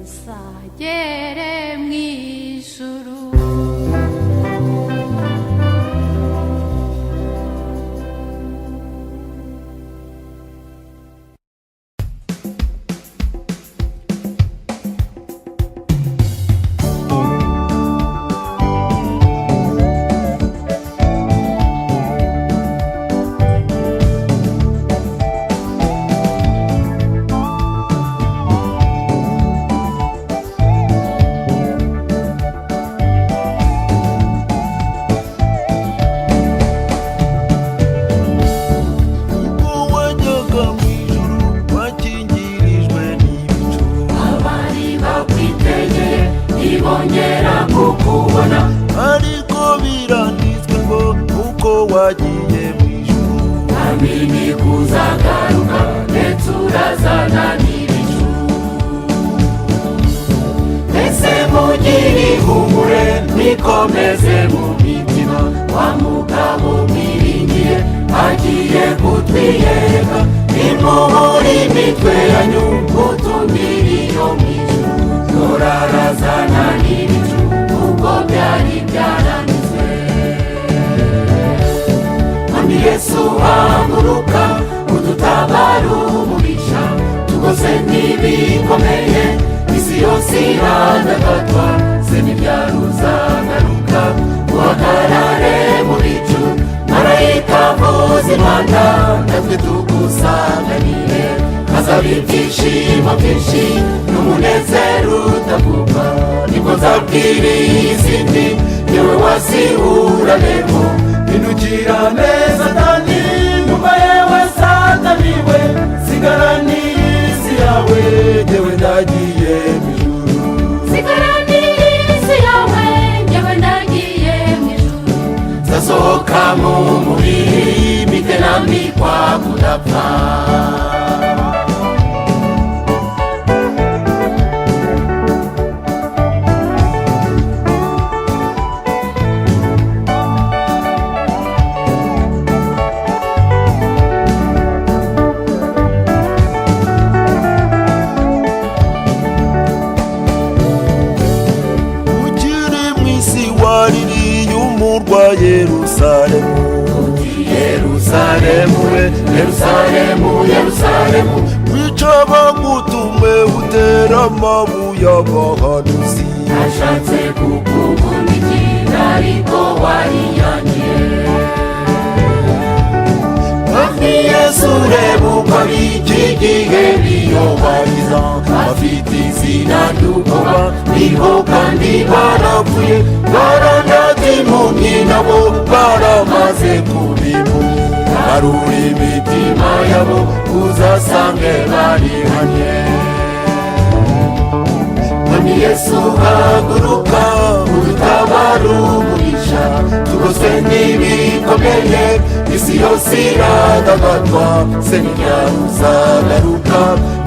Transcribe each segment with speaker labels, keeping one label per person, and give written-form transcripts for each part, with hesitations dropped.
Speaker 1: tuzagere mu ijuru.
Speaker 2: ntibongera kukubona,
Speaker 3: ariko biranditswe ngo uko wagiye mu ijuru,
Speaker 2: amini kuzagaruka ndetse urazana n'ibicu. Ese mugire ihumure mwikomeze mu mitima, wa mugabo mwiringiye agiye kutwiyereka, nimuhura imitwe yanyu mutumire iyo mu ijuru, turarazana n'ibicu ubwo byari byaranditswe. Mwami Yesu haguruka udutabare umubisha, tugose n'ibikomeye isi yose iradagadwa, se ntibyaruzagaruka uhagarare mu bicu, marayika avuza impanda natwe tugusanganire, hazaba ibyishimo byinshi n'umunezero utavuga, nibwo nzabwira izindi yewe wasihura rero, indukira neza Satani, nyuma yewe Satani we, sigarani isi yawe yewe ndagiye mu ijuru,
Speaker 1: sigarani isi yawe yewe ndagiye mu ijuru,
Speaker 2: nzasohoka mu mubiri mite nambikwa kudapfa.
Speaker 3: Yerusalemu,
Speaker 2: Yerusalemu we, Yerusalemu, Yerusalemu,
Speaker 3: wica bagutume utera amabuye abahanuzi,
Speaker 2: ashatse kukugundikira ariko wariyangiye. Mwami Yesu reba uko ab'iki gihe biyobariza, bafite izina ry'ubwoba niho kandi barapfuye, barandatimpumyi nabo baramaze kubimpumyi, barura imitima yabo uzasange barihanye. Mwami Yesu haguruka udutabare umubisha, tugoswe n'ibikomeye isi yose iradagadwa, se ntibyaruzagaruka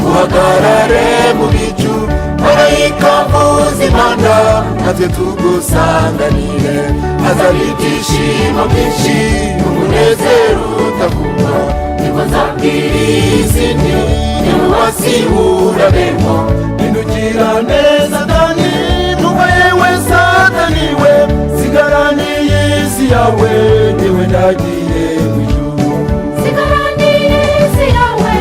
Speaker 2: uhagarare mu bicu, marayika avuza impanda natwe tugusanganire, hazaba ibyishimo byinshi n'umunezero utavuga, nibwo nzabwira izindi yewe wasihura bemo, indukira neza Satani, nyuma yewe Satani we, sigarani isi yawe yewe ndagiye mu ijuru,
Speaker 1: sigarani isi yawe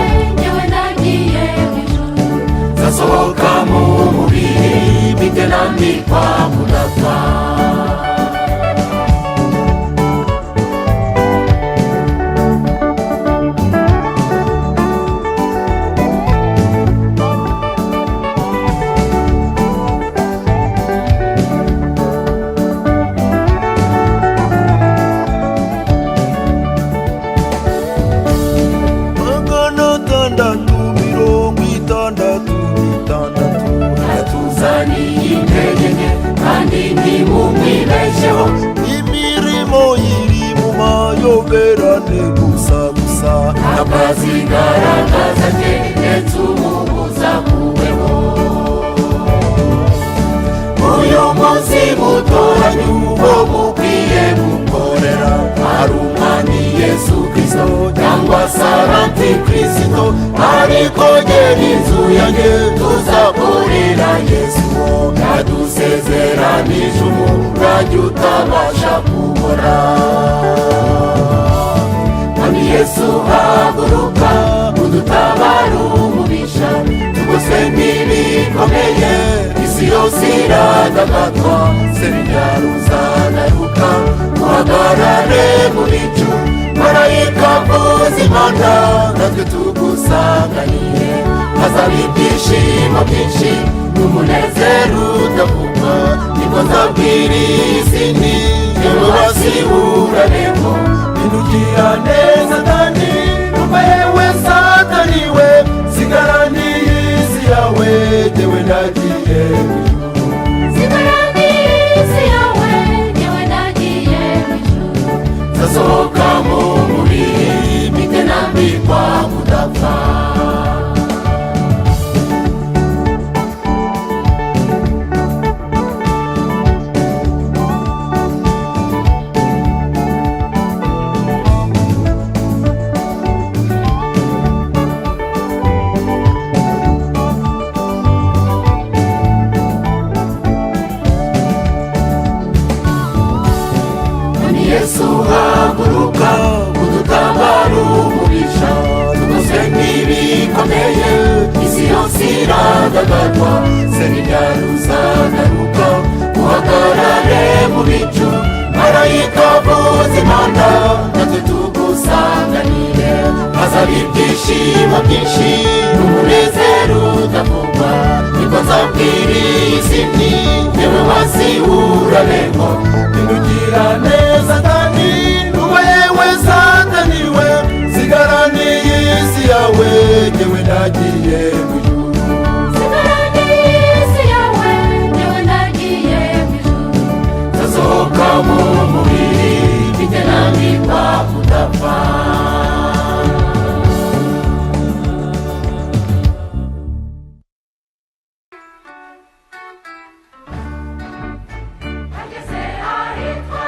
Speaker 1: yewe ndagiye mu ijuru,
Speaker 2: nzasohoka mu mubiri mite nambikwa kudapfa. Kandi
Speaker 3: ariko gera inzu yanjye tuzakorera Yesu yadusezeranije umurage utabasha kubora. Mwami Yesu haguruka udutabare umubisha tugoswe n'ibikomeye isi yose iradagadwa seriyaruzanaruka uhagarare mu bicu marayika vuza impanda natwe tugusanganiye hazaba ibyishimo byinshi n'umunezero udavugwa nibwo nzabwira isi nti yewe wasiburaremo indugira neza kandi numva yewe satani we sigarani isi yawe jyewe nagiye
Speaker 1: sigarani isi yawe jyewe nagiye mw'ijuru
Speaker 2: nzasohoka mu mubiri mpite nambikwa kudapfa. Yesu haguruka udutabare umubisha tugoswe n'ibikomeye isi yose iradagadwa seriyaruzagaruka uhagarare mu bicu marayika vuza impanda natwe tugusanganire hazaba ibyishimo byinshi n'umunezero udavugwa nibwo nzabwira isi nti yewe wasiburaremo indugira neza kandi nuba yewe satani we sigarani isi yawe jyewe nagiye mw'ijuru
Speaker 1: sigarani isi yawe jyewe nagiye mw'ijuru
Speaker 2: nzasohoka mu mubiri mpite nambikwa kudapfa.
Speaker 1: ageze ahitwa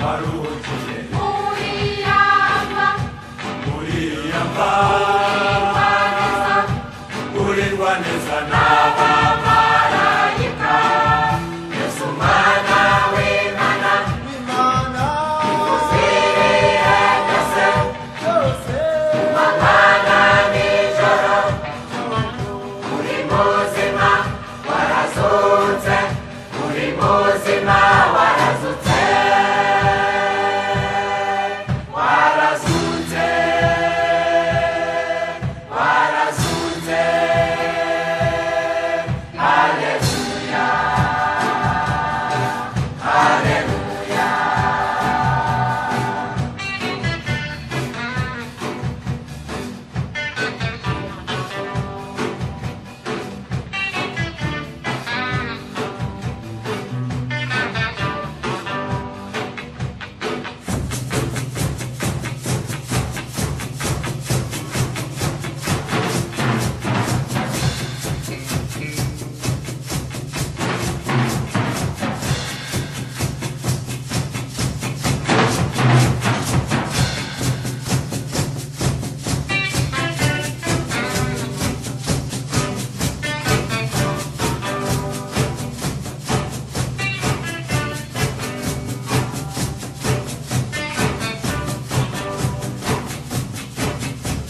Speaker 2: waruhukiye
Speaker 1: Uriyamba
Speaker 2: uriyamba
Speaker 1: Urwaneza
Speaker 2: urindwa neza n'abamarayika Yesu mwana w'Imana
Speaker 3: Imana
Speaker 2: uziriye byose
Speaker 3: byose
Speaker 2: amana n'ijoro uri muzima warazutse uri muzima warazutse warazutse warazutse haleluya haleluya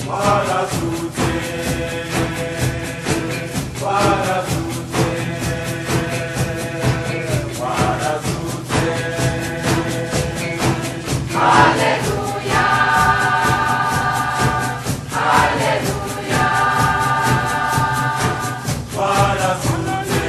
Speaker 2: warazutse warazutse warazutse
Speaker 1: Haleluya Haleluya
Speaker 2: warazutse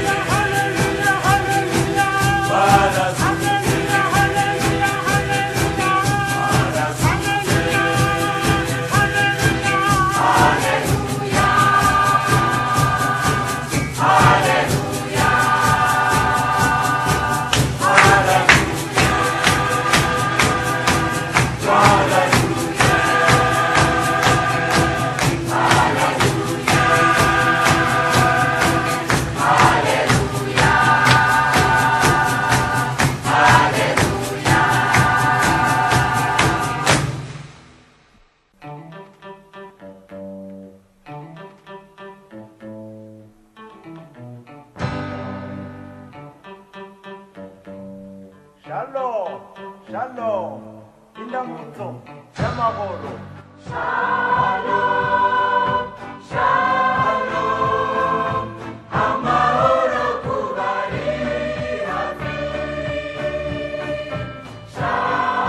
Speaker 3: Shalom Shalom indamutso y'amahoro
Speaker 2: amahoro kubari hafi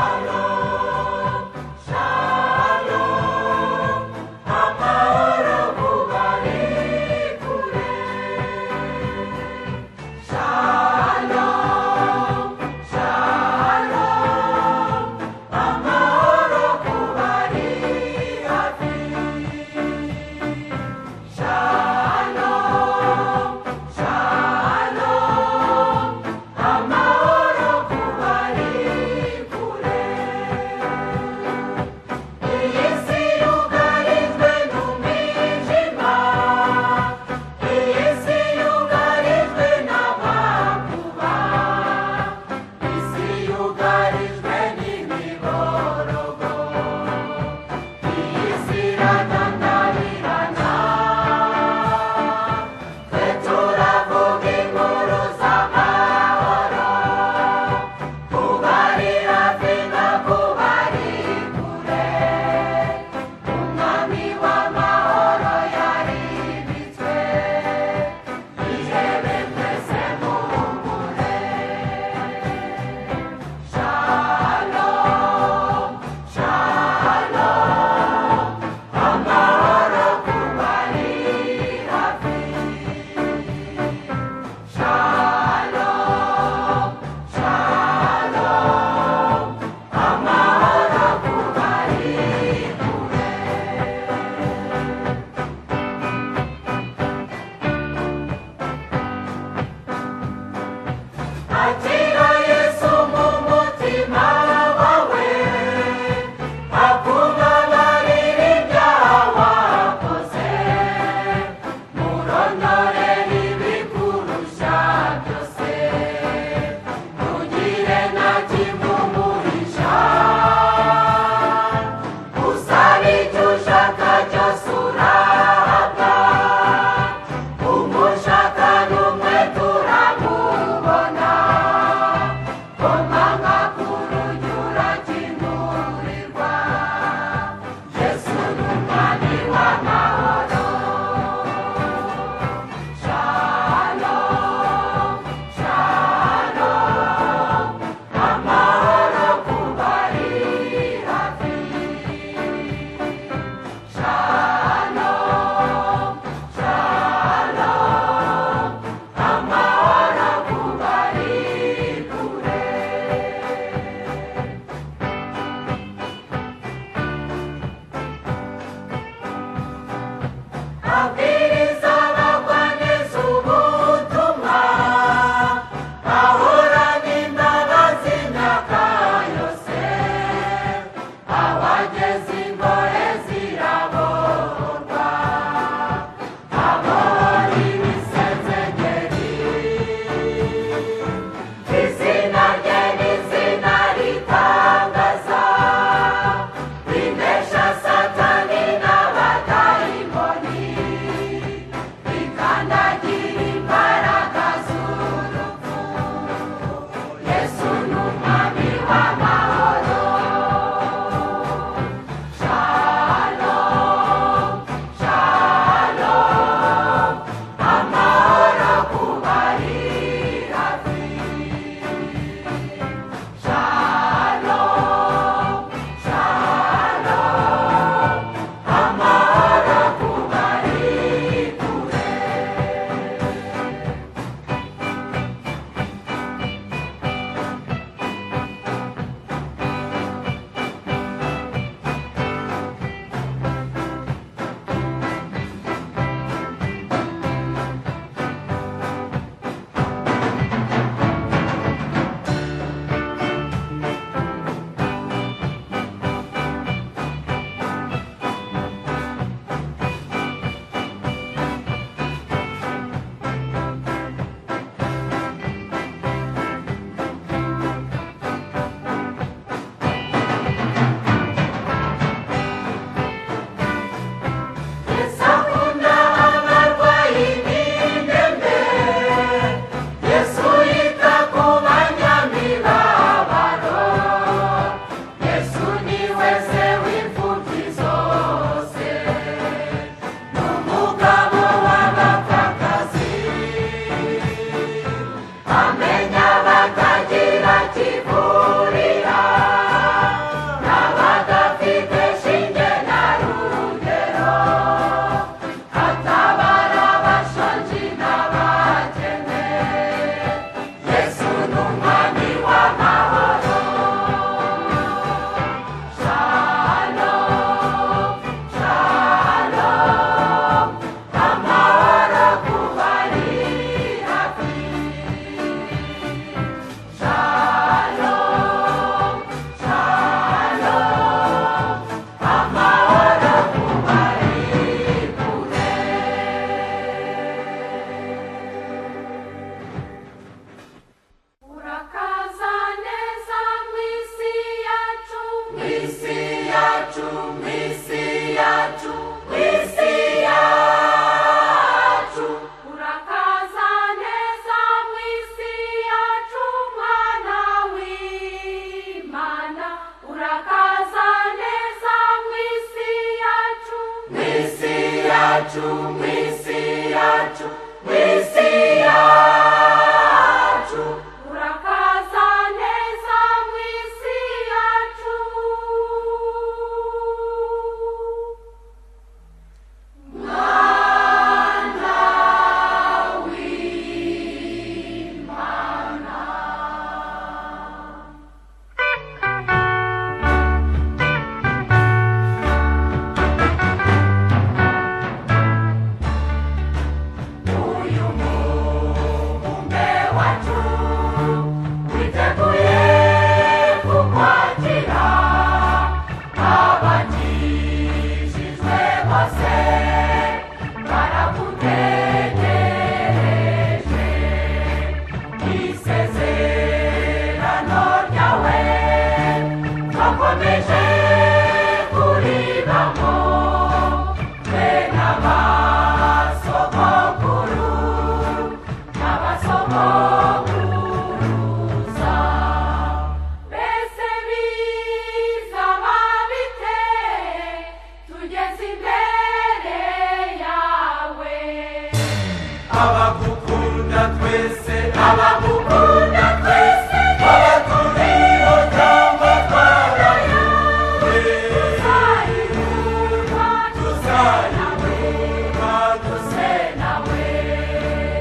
Speaker 2: shalom shalom amahoro kubari kure shalom shalom amahoro kubari hafi yacu mw'isi yacu mw'isi yacu
Speaker 1: urakaza neza mw'isi yacu.
Speaker 2: uyu mubumbe wacu witeguye kukwakira abakijijwe bose baragutegereje isezerano ryawe twakomeje kuribamo twe n'abasogokuru n'abasogokuruza.
Speaker 1: Mbese bizaba bite tugeze imbere yawe?
Speaker 2: abagukunda twese abagukunda twese baba turiho cyangwa twarayobe
Speaker 1: Tuzayirwa
Speaker 2: tuzayirwa
Speaker 1: duse nawe,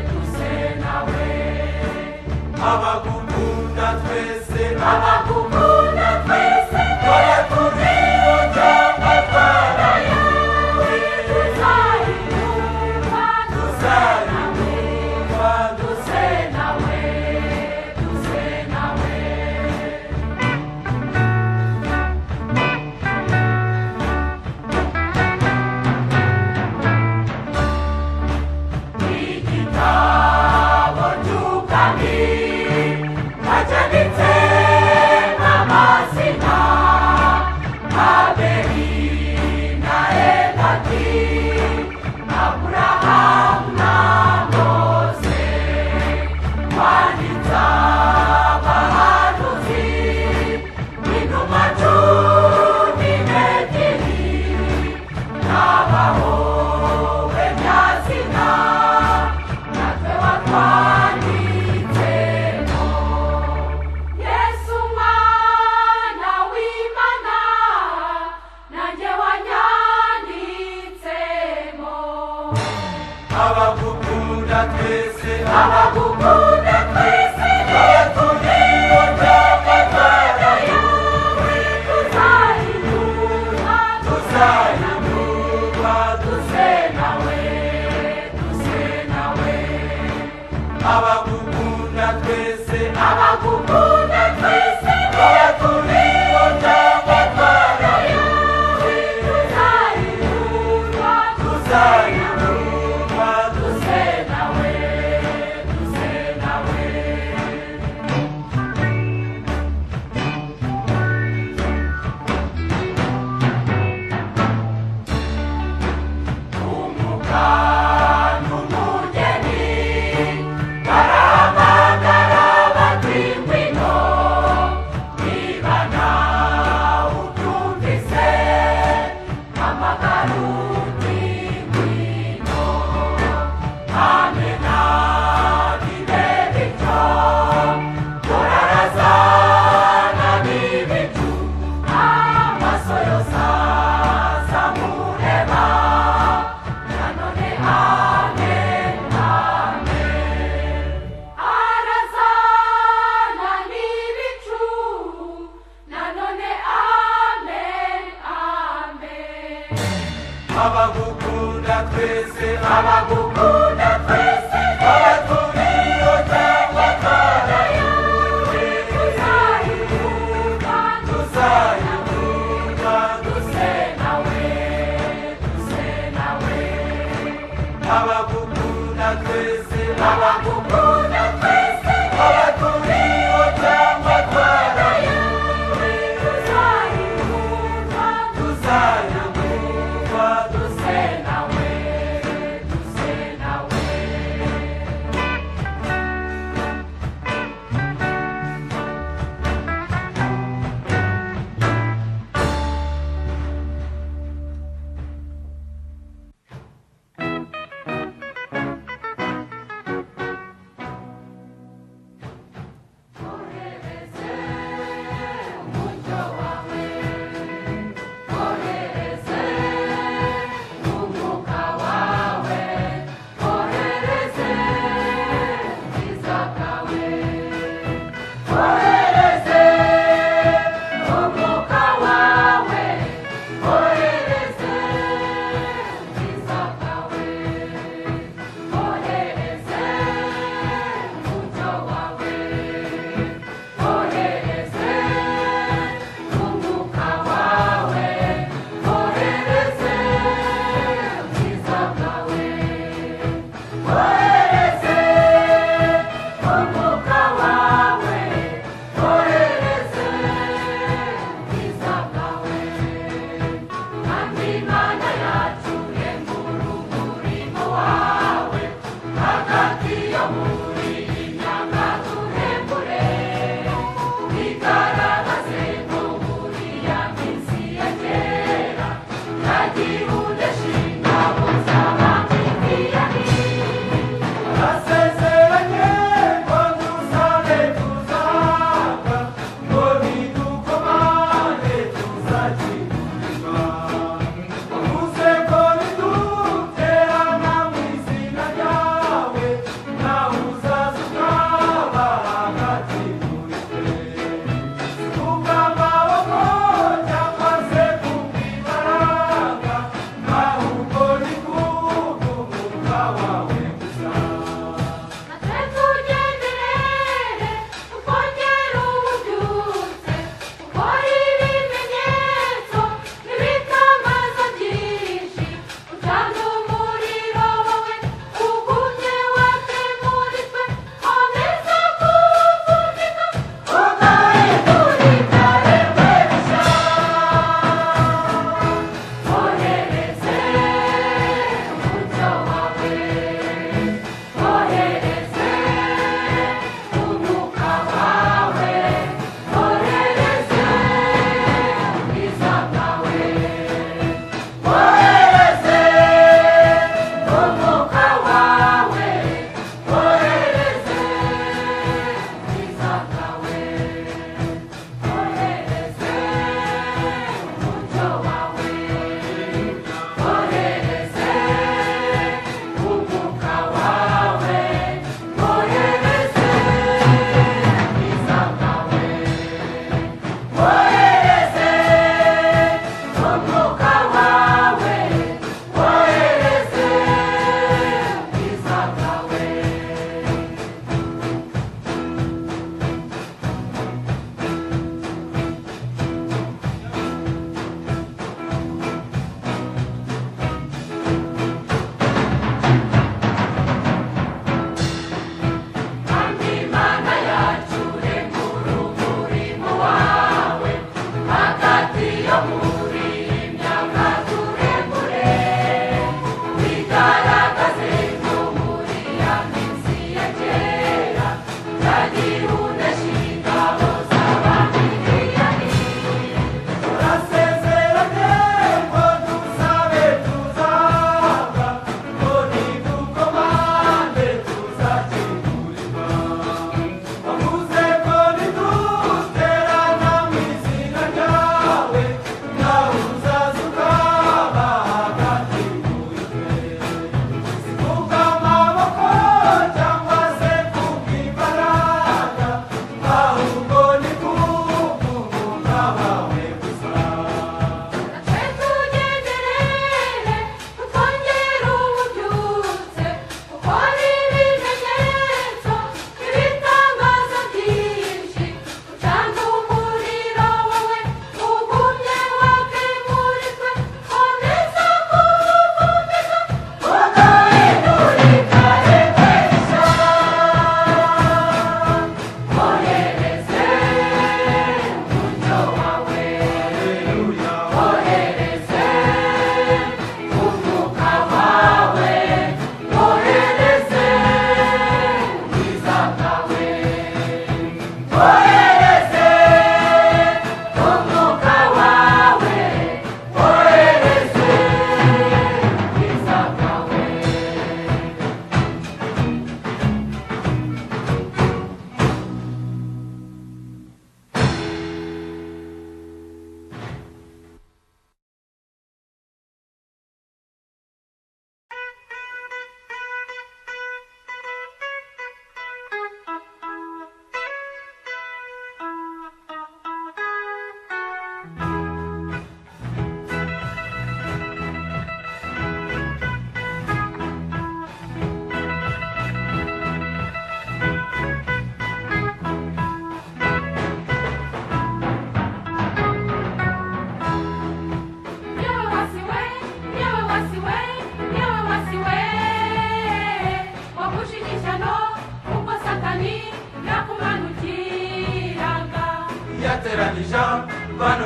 Speaker 1: duse nawe.
Speaker 2: abagukunda twese
Speaker 1: Abagukunda twese
Speaker 2: baba turiho cyangwa twarayobe
Speaker 1: tuzayirwa
Speaker 2: tuzayirwa
Speaker 1: duse nawe, duse nawe.
Speaker 2: igitabo cy'ubwami cyanditse amazina abeli na enoti aburahamu na mose wanditse abahanuzi n'intumwa cumi n'ebyiri n'abahowe nyazina natwe watwanditsemo.
Speaker 1: Yesu mwana w'Imana nanjye wanyanditsemo.
Speaker 2: abagukunda twese
Speaker 1: Abagukunda twese
Speaker 2: abaturiho cyangwa twarayobe
Speaker 1: tuzayirwa
Speaker 2: tuzayirwa
Speaker 1: duse nawe, duse nawe.
Speaker 2: abagukunda twese
Speaker 1: Abagukunda twese
Speaker 2: abaturiho cyangwa twarayobe
Speaker 1: tuzayirwa
Speaker 2: tuzayirwa
Speaker 1: duse nawe, duse nawe.
Speaker 2: umwuka n'umugeni barahamagara bati ngwino niba nawe ubyumvise hamagara uti ngwino hamwe nabibe bityo turarazana n'ibicu amaso yose azamureba nanone amen amen.
Speaker 1: Arazana n'ibicu nanone amen, amen.
Speaker 2: abagukunda twese abagukunda twese abaturiho cyangwa twarayobe
Speaker 1: Tuzayirwa
Speaker 2: tuzayirwa
Speaker 1: duse nawe, duse nawe.
Speaker 2: abagukunda twese
Speaker 1: Abagukunda twese
Speaker 2: abaturiho cyangwa twarayobe
Speaker 1: tuzayirwa
Speaker 2: tuzayirwa
Speaker 1: duse nawe, duse nawe.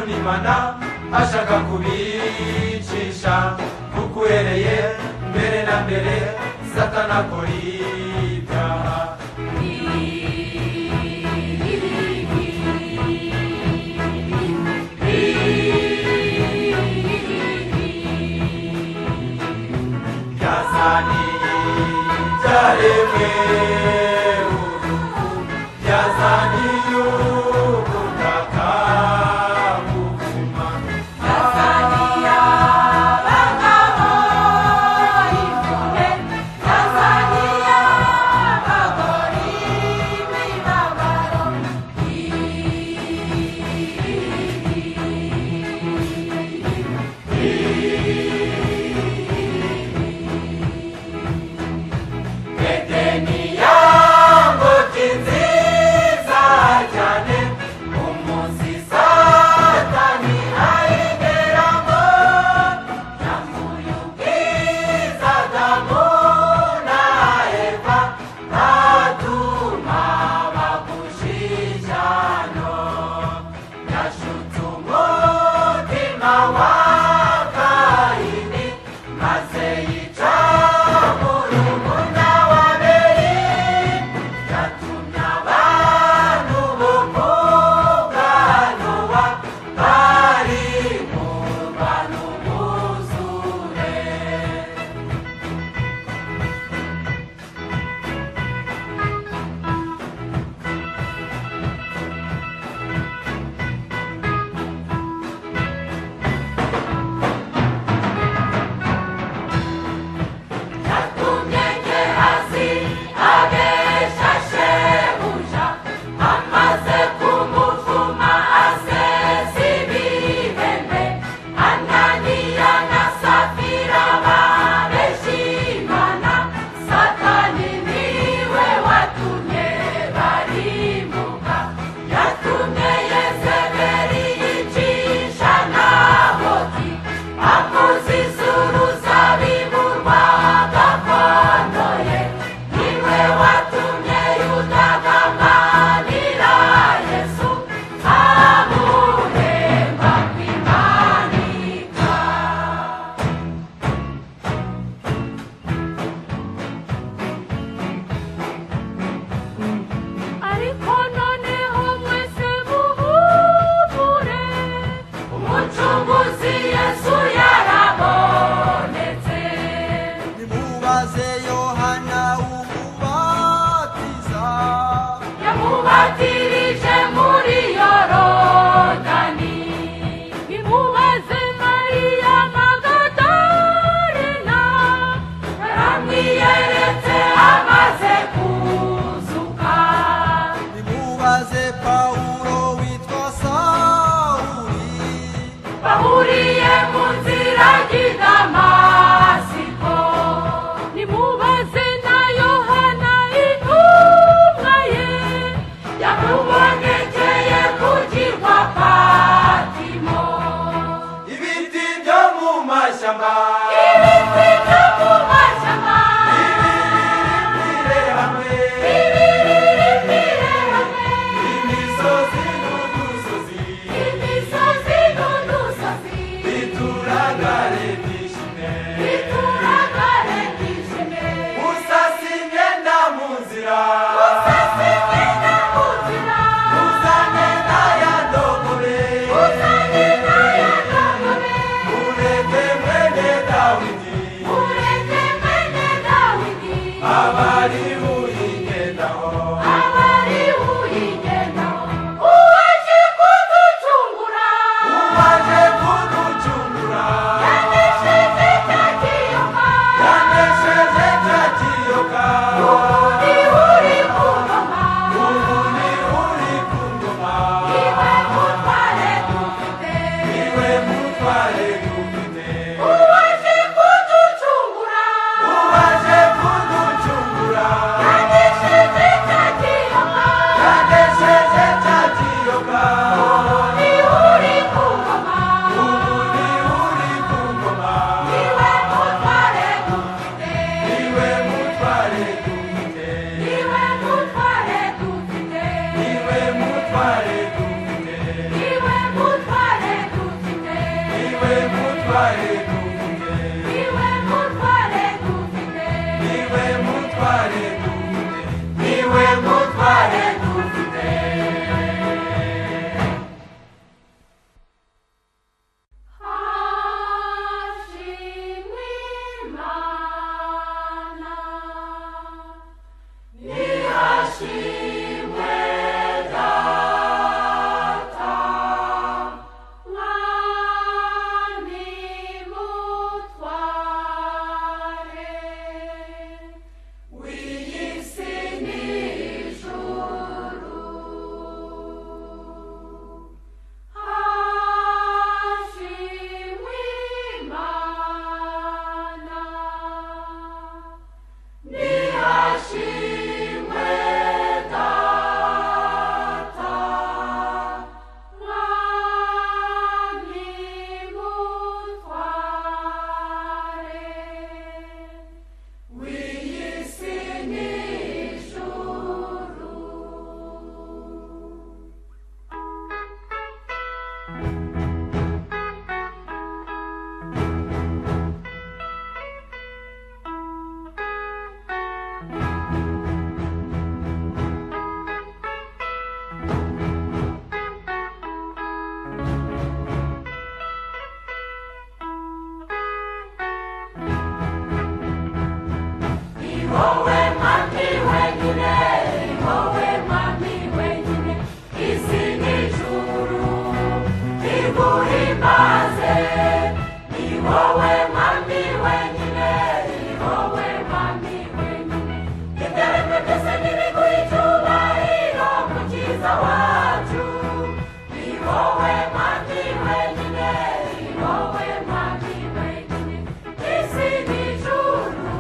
Speaker 2: n'imana ashaka kubicisha kuko uhereye mbere na mbere satana akora ibyaha yazaniye ibyaremwe urupfu yazaniye ubutaka buzima
Speaker 1: Yazaniye abagabo impuhwe, yazaniye abagore imibabaro.
Speaker 2: Edeni yangobye nziza cyane umunsi satani ayigeramo yamuye ubwiza Adamu na Eva atuma bagusha ishyano yashutse umutima wa Kayini maze yica murumuna wa Abeli yatumye abantu bo ku bwa bari mu rwano buzure iguhimbaze, ni wowe mwami wenyine, ni wowe mwami wenyine. Ibyaremwe byose nibiguhe icyubahiro, mukiza wacu, ni wowe mwami wenyine, ni wowe mwami wenyine. Isi n'ijuru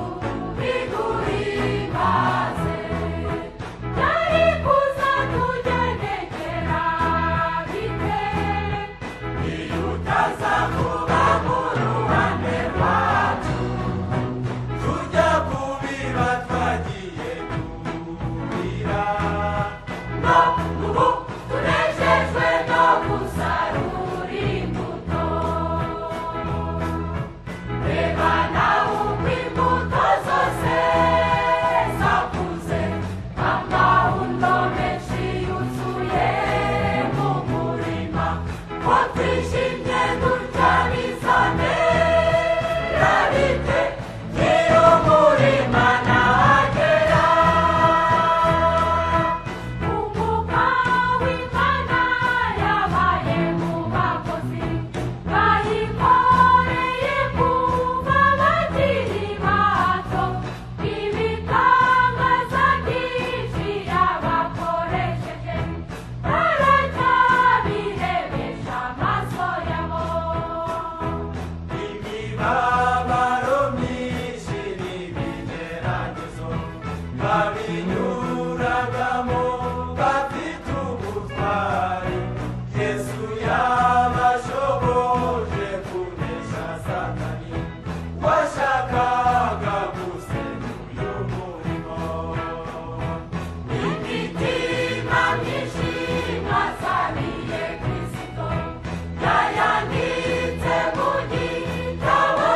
Speaker 2: biguhimbaze. Byari kuzatugendekera bite iyo utaza kuba mu ruhande rwacu, tujya kubiba twagiye kubira, no ubu tunejejwe no gusarura imbuto. Reba nawe uko imbuto zose zakuze, amahundo menshi yuzuye mu murima, ko twishimye dutya bizamera bite nyir'umurima nahagera. Umwuka w'Imana yabaye mu bakozi, bayikoreye kuva bakiri bato, ibitangaza byinshi yabakoresheje, baracyabirebesha amaso yabo. Imibabaro myinshi n'ibigeragezo babinyuragamo bafite ubutwari, Yesu yabashoboje kunesha Satani washakaga gusenya uyu murimo. Imitima myinshi mwasabiye Kristo, yayanditse mu gitabo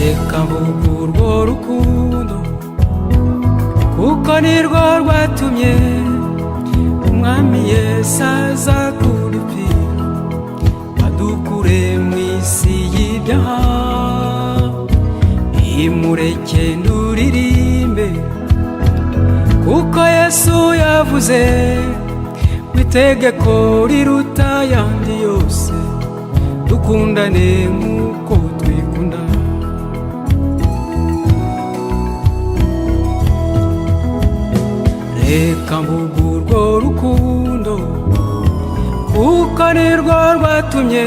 Speaker 4: reka mvuge urwo rukundo kuko nirwo rwatumye umwami Yesu aza kudupfira adukure mu isi y'ibyaha. Nimureke nduririmbe kuko Yesu yavuze itegeko riruta ayandi yose, dukundane nk'uko twikunda. Reka mvuge urwo rukundo kuko nirwo rwatumye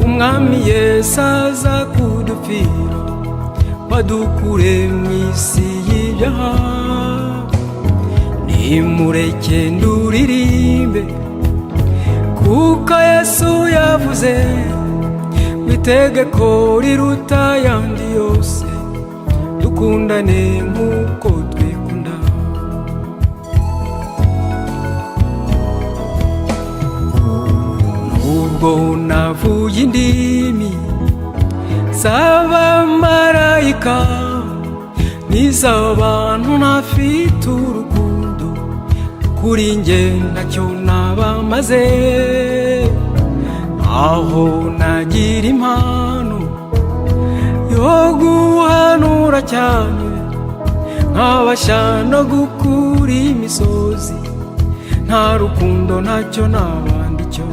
Speaker 4: umwami Yesu aza kudupfira badukure mu isi y'ibyaha. Nimureke nduririmbe kuko Yesu yavuze itegeko riruta ayandi yose, dukundane nk'uko twikunda. Nubwo navuye indimi z'abamarayika n'iz'abantu ntafite urukundo, kuri njye ntacyo nabamaze. Aho nagira impano yo guhanura cyane, nkabasha no gukura imisozi, nta rukundo ntacyo nabandi cyo.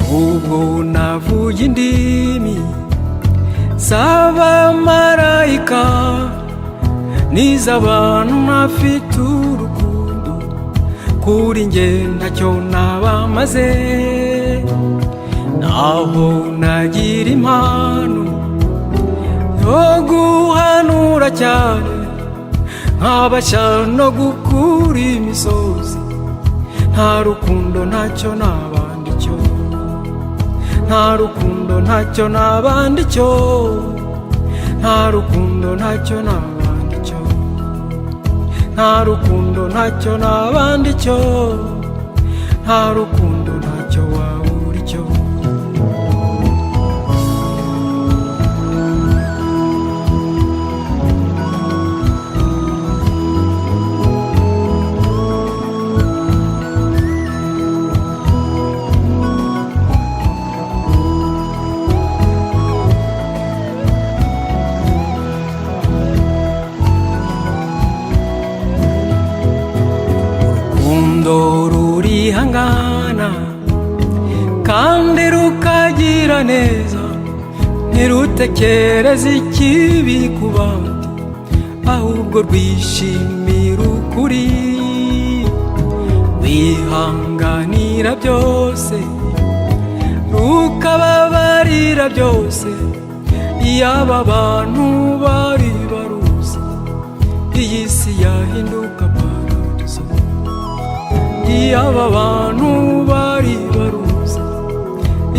Speaker 4: Nubwo navuye indimi z'abamarayika n'iz'abantu ntafite urukundo, kuri njye ntacyo nabamaze. Naho nagira impano yo guhanura cyane, nkabasha no gukura imisozi, nta rukundo ntacyo nabandi cyo. Nta rukundo ntacyo nabandi cyo, nta rukundo ntacyo nabandi cyo, nta rukundo ntacyo nabandi cyo, nta rukundo ntacyo wabura cyo. Rurihangana kandi rukagira neza, ntirutekereze ikibi ku bandi, ahubwo rwishimira ukuri. Rwihanganira byose, rukababarira byose. Iyaba abantu bari baruzi, iyi si yahinduka paradizo. Iyaba abantu bari baruzi,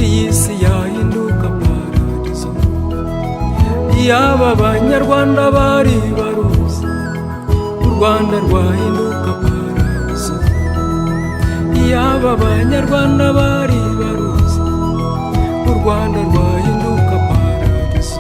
Speaker 4: iyi si yahinduka paradizo. Iyaba abanyarwanda bari baruzi, u Rwanda rwahinduka paradizo. Iyaba abanyarwanda bari baruzi, u Rwanda rwahinduka paradizo.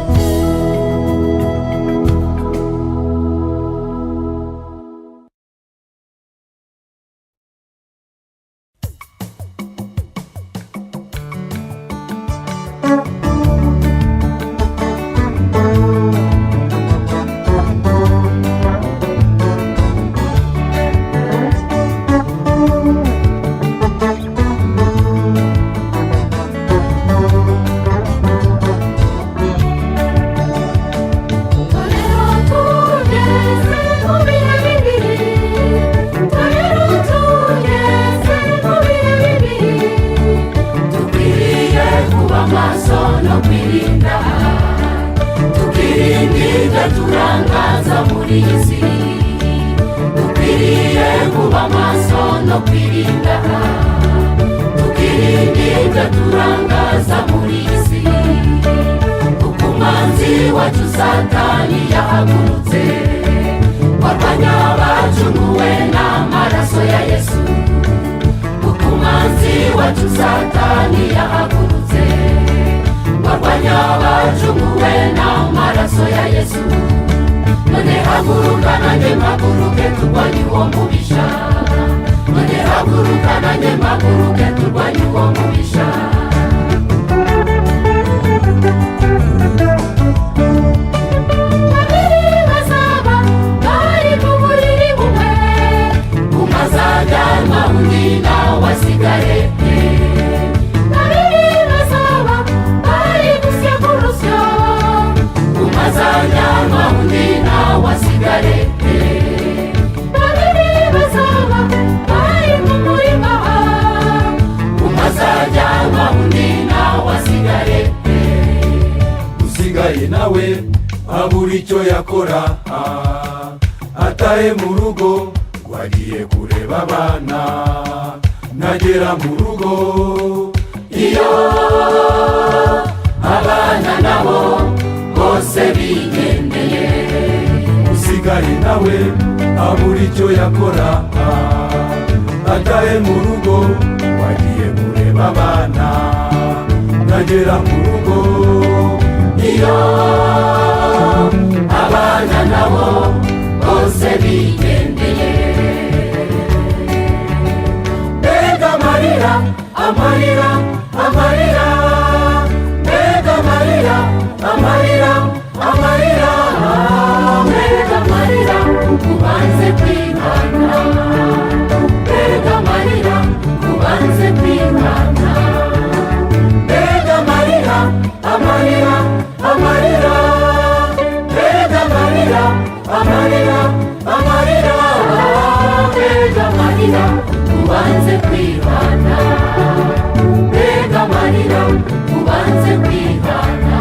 Speaker 1: turangaza muri iyi si, dukwiriye kuba maso no kwirinda, tukirinda ibyo turangaza muri iyi si, kuko umwanzi wacu Satani yahagurutse warwanya abacunguwe n'amaraso ya Yesu, kuko umwanzi wacu satani yahagurutse barwanya abacunguwe n'amaraso ya yesu. None haguruka nanjye mpaguruke turwanye uwo mubisha. None haguruka nanjye mpaguruke turwanye uwo mubisha. Babiri bazaba bari mu buriri bumwe, umwe azajyanwa undi nawe asigare. Babiri bazaba bari gusya ku rusyo, umwe azajyanwa undi nawe asigare. Babiri bazaba bari mu murima, umwe azajyanwa undi nawe asigare.
Speaker 2: usigaye nawe abura icyo yakora, atahe mu rugo wagiye kureba abana. Nagera mu rugo iyo abana nabo bose bigendeye. Usigaye nawe abura icyo yakora, atahe mu rugo wagiye kureba abana. Nagera mu rugo iyo abana nabo bose bigendeye. Mbega amarira, amarira, amarira, mbega amarira, amarira, amarira,
Speaker 1: Mbega amarira ubanze kwihana, mbega amarira ubanze kwihana.
Speaker 2: mbega amarira, amarira, amarira, mbega amarira, amarira, amarira,
Speaker 1: Mbega amarira ubanze kwihana, mbega amarira ubanze kwihana.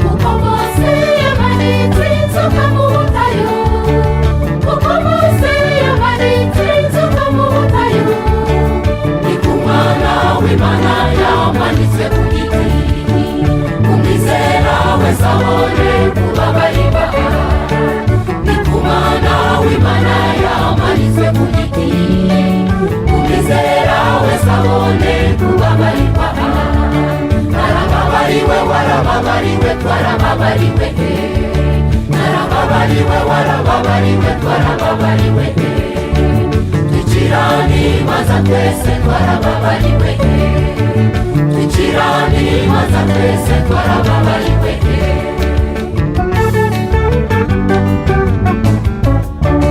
Speaker 1: Kuko Mose yamanitse inzoka mu butayu, kuko Mose yamanitse inzoka mu butayu, ni ku mwana w'Imana yamanitswe ku giti. Umwizera wese abone kubabarirwa, ni ku mwana w'Imana yamanitswe ku giti. Umwizera wese abone kubabarirwa, narababariwe warababariwe twarababariwe. Narababariwe warababariwe twarababariwe. Twicirane imanza twese twarababariwe. Twicirane imanza twese twarababariwe.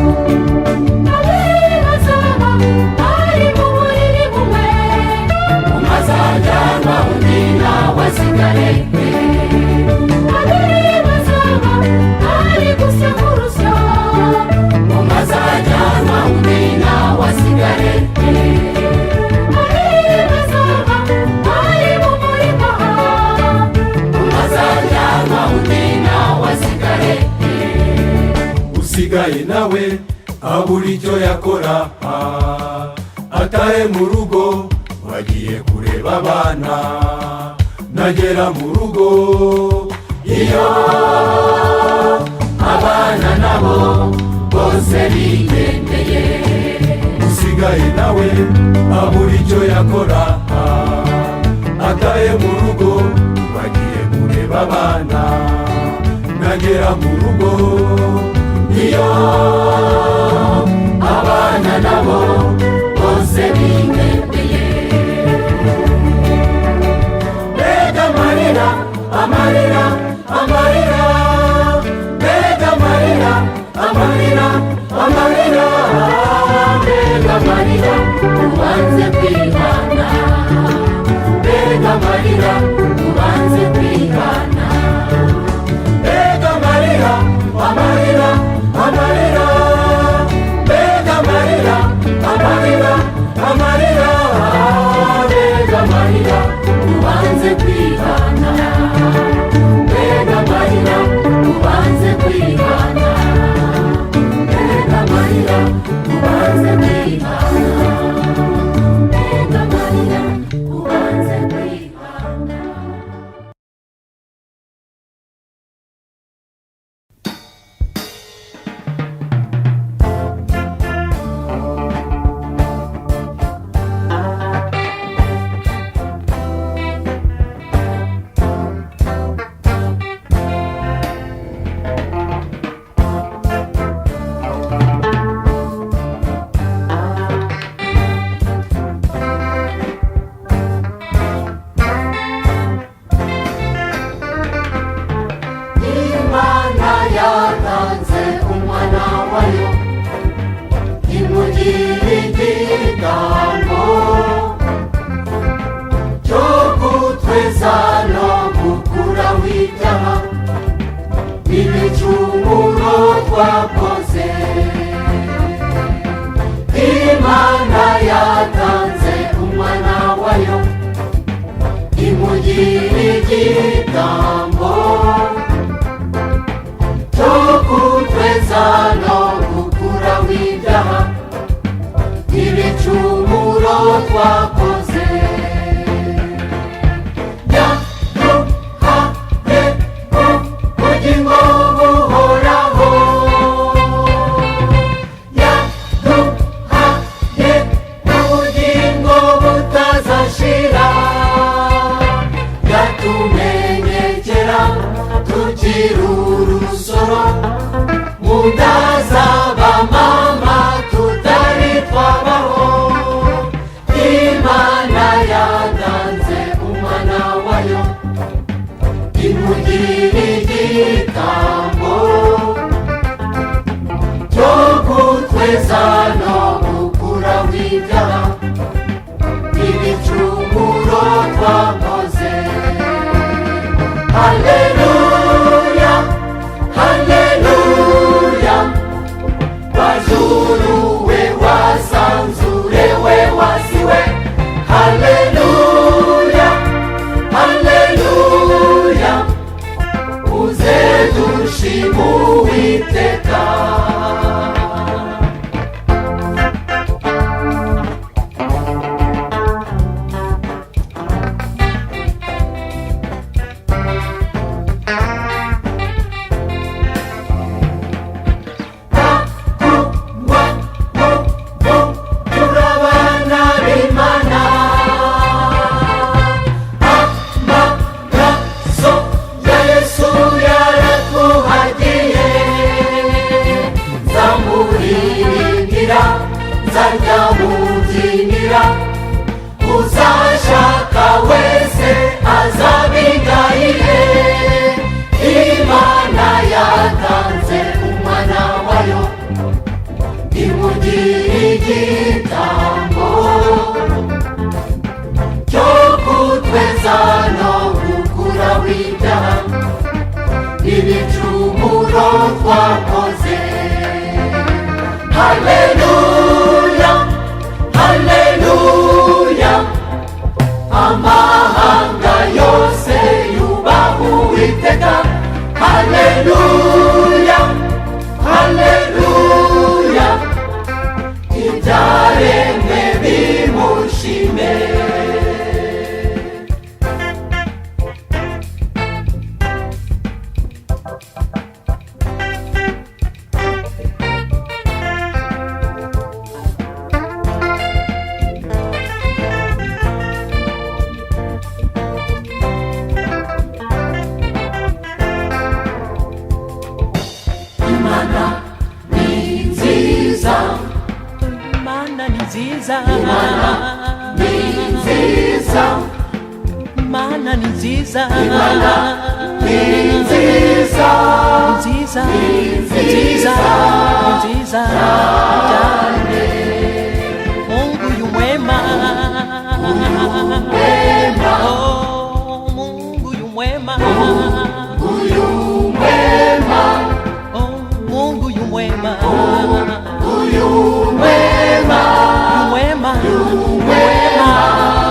Speaker 1: Babiri bazaba bari mu buriri bumwe, umwe azajyanwa undi nawe asigare. Babiri bazaba bari gusya ku rusyo, umwe azajyanwa undi nawe asigare. Babiri bazaba bari mu murima, umwe azajyanwa undi nawe asigare.
Speaker 2: usigaye nawe abura icyo yakora, atahe mu rugo wagiye kureba abana. Nagera mu rugo iyo abana nabo bose bigendeye. Usigaye nawe abura icyo yakora, atahe mu rugo wagiye kureba abana. Nagera mu rugo iyo abana nabo bose bigendeye. Mbega amarira, amarira, amarira, mbega amarira, amarira, amarira,
Speaker 1: Mbega amarira ubanze kwihana, mbega amarira ubanze kwihana.
Speaker 2: mbega amarira, amarira, amarira, mbega amarira, amarira.
Speaker 1: amarira ubanze kwihana, mbega amarira ubanze kwihana, mbega amarira ubanze kwihana, mbega amarira ubanze kwihana. Imana yatanze umwana wayo imugira igitambo cyo gutweza no gukuraho ibyaha n'ibicumuro twakoze. Imana yatanze umwana wayo imugira igitambo cyo gutweza no gukuraho ibyaha n'ibicumuro twakoze. Yaduhaye ubugingo buhoraho, yaduhaye ubugingo butazashira, yatumenyekera tukiri urusoro mu nda z'abamama tutari twabaho. Imana yatanze umwana wayo imugira igitambo cyo gutweza no gukuraho ibyaha n'ibicumuro twakoze. Haleluya, haleluya, wajuru we wasanzure we wasiwe. Haleluya, haleluya, uze dushime Uwiteka. Nzamubyinira uzashaka wese azabigayire. Imana yatanze umwana wayo imugira igitambo cyo gutweza no gukuraho ibyaha n'ibicumuro twakoze. Haleluya, haleluya, amahanga yose yubaha Uwiteka. Haleluya, haleluya, ibyaremwe bimushime. Imana ni nziza,
Speaker 4: Imana ni nziza,
Speaker 1: Imana ni nziza,
Speaker 4: Imana ni nziza,
Speaker 1: Imana ni nziza,
Speaker 4: nziza,
Speaker 1: nziza,
Speaker 4: nziza
Speaker 1: cyane.
Speaker 4: Mungu yu mwema,
Speaker 1: Mwema,
Speaker 4: oh Mungu yu mwema,
Speaker 1: uyu mwema,
Speaker 4: oh Mungu yu mwema,
Speaker 1: uyu mwema,
Speaker 4: yu mwema, yu mwema,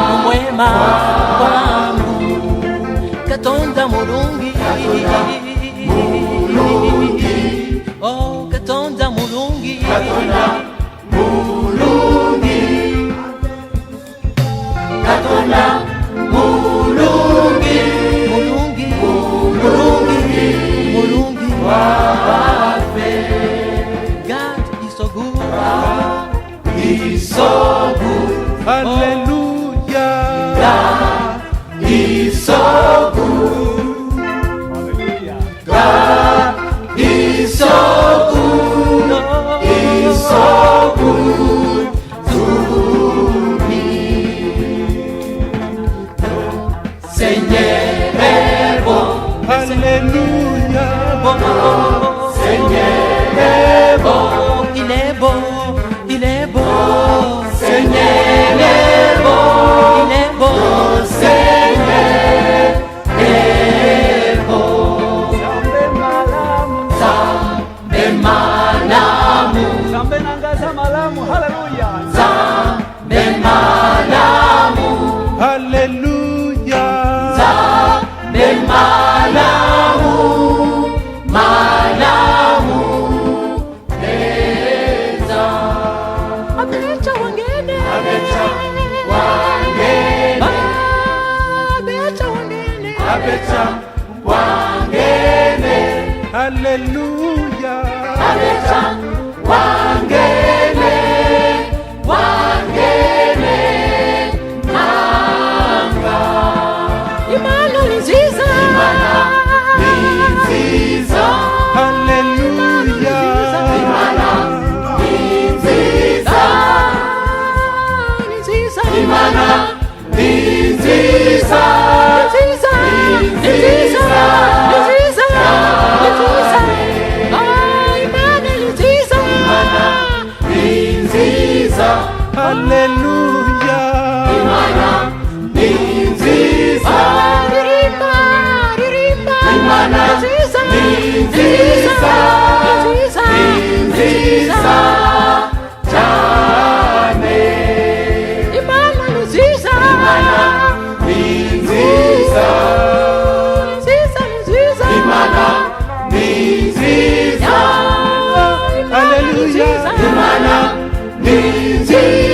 Speaker 4: yu mwema. kwema kwangu katonda mulungi oh katonda mulungi
Speaker 2: Katonda
Speaker 4: mulungi wafe. God is so good.
Speaker 2: He's so good.
Speaker 3: Hallelujah.
Speaker 2: God is so good. God is so good. He's so good to me. Señor,
Speaker 3: Hallelujah.
Speaker 2: Señor,
Speaker 4: Il est beau, il est beau,
Speaker 2: Señor,
Speaker 4: il est beau,
Speaker 2: Zambe malamu,
Speaker 3: Sambe nangaza malamu. Hallelujah.
Speaker 2: Zambe malamu,
Speaker 3: Hallelujah.
Speaker 2: Zambe malamu, malamu eza.
Speaker 4: abecha wangene,
Speaker 2: Abecha wangene,
Speaker 4: abecha wangene,
Speaker 2: abecha wangene,
Speaker 3: Hallelujah.
Speaker 2: abecha wangene, wangene nanga.
Speaker 4: imana ni nziza,
Speaker 2: Imana ni nziza,
Speaker 3: Hallelujah.
Speaker 2: Imana ni nziza,
Speaker 4: ni nziza,
Speaker 2: Imana ni nziza,
Speaker 4: nziza, nziza, nziza, nziza, imana ni nziza,
Speaker 2: Imana ni nziza,
Speaker 3: Hallelujah.
Speaker 2: Imana ni nziza,
Speaker 4: ririmba, ririmba,
Speaker 2: Imana
Speaker 4: nziza,
Speaker 2: ni nziza,
Speaker 4: nziza,
Speaker 2: ni nziza cyane.
Speaker 4: imana ni nziza,
Speaker 2: Imana ni nziza,
Speaker 4: nziza, nziza,
Speaker 2: Imana ni nziza,
Speaker 3: Hallelujah.
Speaker 2: Imana ni nziza.